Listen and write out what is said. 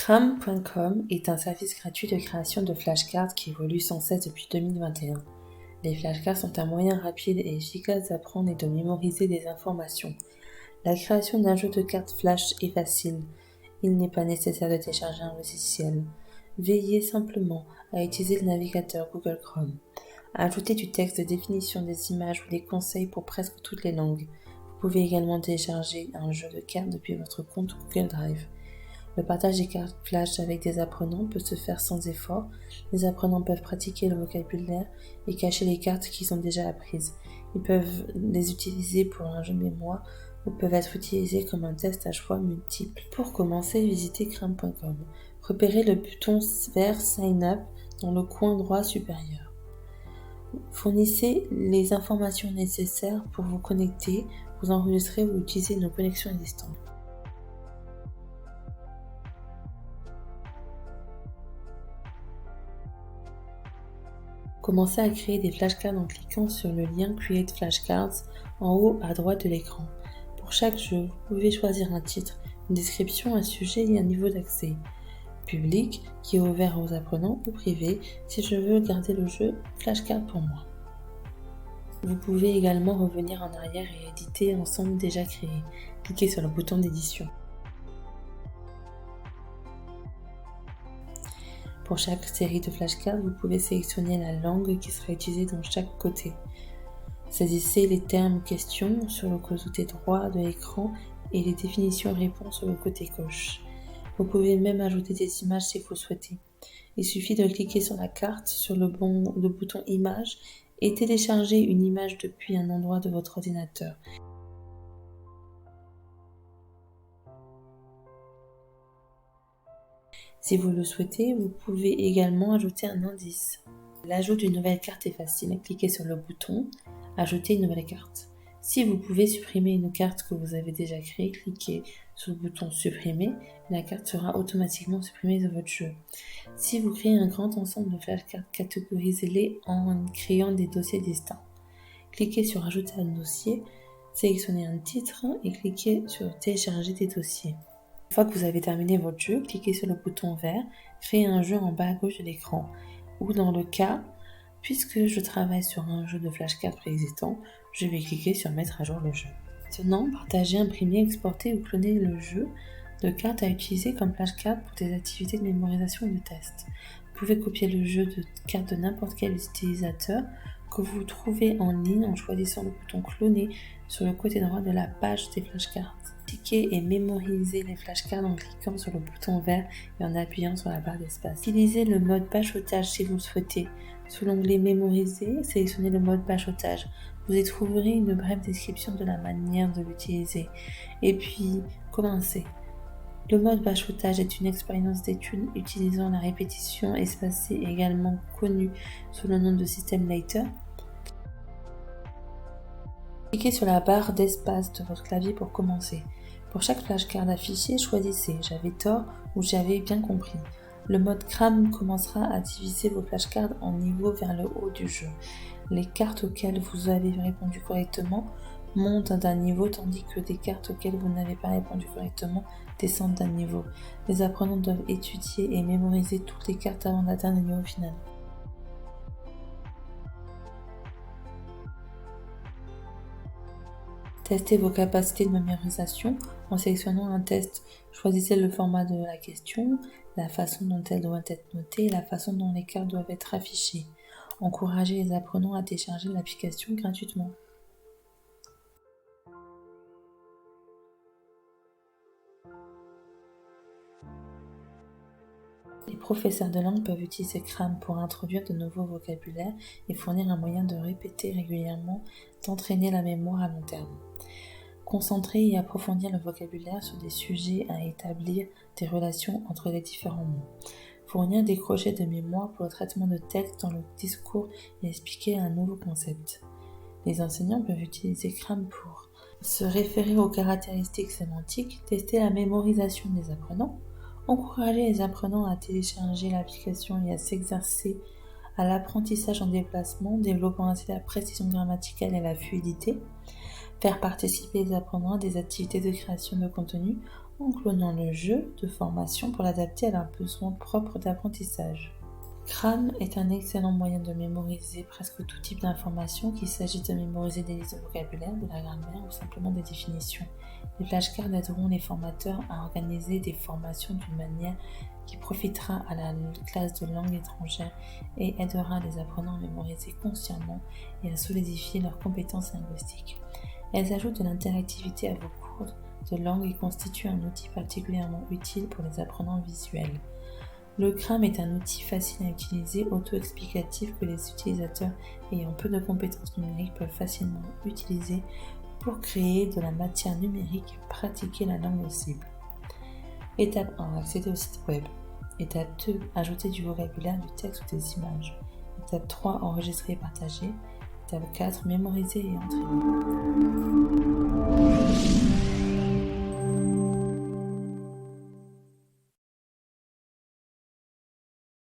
Cram.com est un service gratuit de création de flashcards qui évolue sans cesse depuis 2021. Les flashcards sont un moyen rapide et efficace d'apprendre et de mémoriser des informations. La création d'un jeu de cartes flash est facile. Il n'est pas nécessaire de télécharger un logiciel. Veillez simplement à utiliser le navigateur Google Chrome. Ajoutez du texte de définition des images ou des conseils pour presque toutes les langues. Vous pouvez également télécharger un jeu de cartes depuis votre compte Google Drive. Le partage des cartes flash avec des apprenants peut se faire sans effort. Les apprenants peuvent pratiquer le vocabulaire et cacher les cartes qu'ils ont déjà apprises. Ils peuvent les utiliser pour un jeu de mémoire ou peuvent être utilisés comme un test à choix multiple. Pour commencer, visitez cram.com. Repérez le bouton vert Sign Up dans le coin droit supérieur. Fournissez les informations nécessaires pour vous connecter, vous enregistrer ou utiliser une connexion existante. Commencez à créer des flashcards en cliquant sur le lien Create Flashcards en haut à droite de l'écran. Pour chaque jeu, vous pouvez choisir un titre, une description, un sujet et un niveau d'accès. Public, qui est ouvert aux apprenants, ou privé, si je veux garder le jeu flashcard pour moi. Vous pouvez également revenir en arrière et éditer ensemble déjà créé. Cliquez sur le bouton d'édition. Pour chaque série de flashcards, vous pouvez sélectionner la langue qui sera utilisée dans chaque côté. Saisissez les termes questions sur le côté droit de l'écran et les définitions réponses sur le côté gauche. Vous pouvez même ajouter des images si vous souhaitez. Il suffit de cliquer sur la carte, sur le bouton Images et télécharger une image depuis un endroit de votre ordinateur. Si vous le souhaitez, vous pouvez également ajouter un indice. L'ajout d'une nouvelle carte est facile. Cliquez sur le bouton « Ajouter une nouvelle carte ». Si vous pouvez supprimer une carte que vous avez déjà créée, cliquez sur le bouton « Supprimer » et la carte sera automatiquement supprimée de votre jeu. Si vous créez un grand ensemble de flashcards, catégorisez-les en créant des dossiers distincts. Cliquez sur « Ajouter un dossier », sélectionnez un titre et cliquez sur « Télécharger des dossiers ». Une fois que vous avez terminé votre jeu, cliquez sur le bouton vert « Créer un jeu » en bas à gauche de l'écran. Ou dans le cas, puisque je travaille sur un jeu de flashcards préexistant, je vais cliquer sur « Mettre à jour le jeu ». Maintenant, partagez, imprimer, exporter ou cloner le jeu de cartes à utiliser comme flashcard pour des activités de mémorisation ou de test. Vous pouvez copier le jeu de cartes de n'importe quel utilisateur que vous trouvez en ligne en choisissant le bouton « Cloner » sur le côté droit de la page des flashcards. Cliquez et mémorisez les flashcards en cliquant sur le bouton vert et en appuyant sur la barre d'espace. Utilisez le mode bachotage si vous le souhaitez. Sous l'onglet Mémoriser, sélectionnez le mode bachotage. Vous y trouverez une brève description de la manière de l'utiliser. Et puis, commencez. Le mode bachotage est une expérience d'étude utilisant la répétition espacée, également connue sous le nom de système Later. Cliquez sur la barre d'espace de votre clavier pour commencer. Pour chaque flashcard affiché, choisissez « J'avais tort » ou « J'avais bien compris ». Le mode Cram commencera à diviser vos flashcards en niveaux vers le haut du jeu. Les cartes auxquelles vous avez répondu correctement montent d'un niveau tandis que des cartes auxquelles vous n'avez pas répondu correctement descendent d'un niveau. Les apprenants doivent étudier et mémoriser toutes les cartes avant d'atteindre le niveau final. Testez vos capacités de mémorisation en sélectionnant un test. Choisissez le format de la question, la façon dont elle doit être notée et la façon dont les cartes doivent être affichées. Encouragez les apprenants à télécharger l'application gratuitement. Les professeurs de langue peuvent utiliser Cram pour introduire de nouveaux vocabulaires et fournir un moyen de répéter régulièrement, d'entraîner la mémoire à long terme. Concentrer et approfondir le vocabulaire sur des sujets à établir des relations entre les différents mots. Fournir des crochets de mémoire pour le traitement de texte dans le discours et expliquer un nouveau concept. Les enseignants peuvent utiliser Cram pour se référer aux caractéristiques sémantiques, tester la mémorisation des apprenants, encourager les apprenants à télécharger l'application et à s'exercer à l'apprentissage en déplacement, développant ainsi la précision grammaticale et la fluidité, faire participer les apprenants à des activités de création de contenu, en clonant le jeu de formation pour l'adapter à leurs besoins propres d'apprentissage. Cram est un excellent moyen de mémoriser presque tout type d'informations, qu'il s'agisse de mémoriser des listes de vocabulaire, de la grammaire ou simplement des définitions. Les flashcards aideront les formateurs à organiser des formations d'une manière qui profitera à la classe de langue étrangère et aidera les apprenants à mémoriser consciemment et à solidifier leurs compétences linguistiques. Elles ajoutent de l'interactivité à vos cours de langue et constituent un outil particulièrement utile pour les apprenants visuels. Le Cram est un outil facile à utiliser, auto-explicatif que les utilisateurs ayant peu de compétences numériques peuvent facilement utiliser pour créer de la matière numérique et pratiquer la langue cible. Étape 1. Accéder au site web. Étape 2. Ajouter du vocabulaire, du texte ou des images. Étape 3. Enregistrer et partager. Étape 4. Mémoriser et entraîner.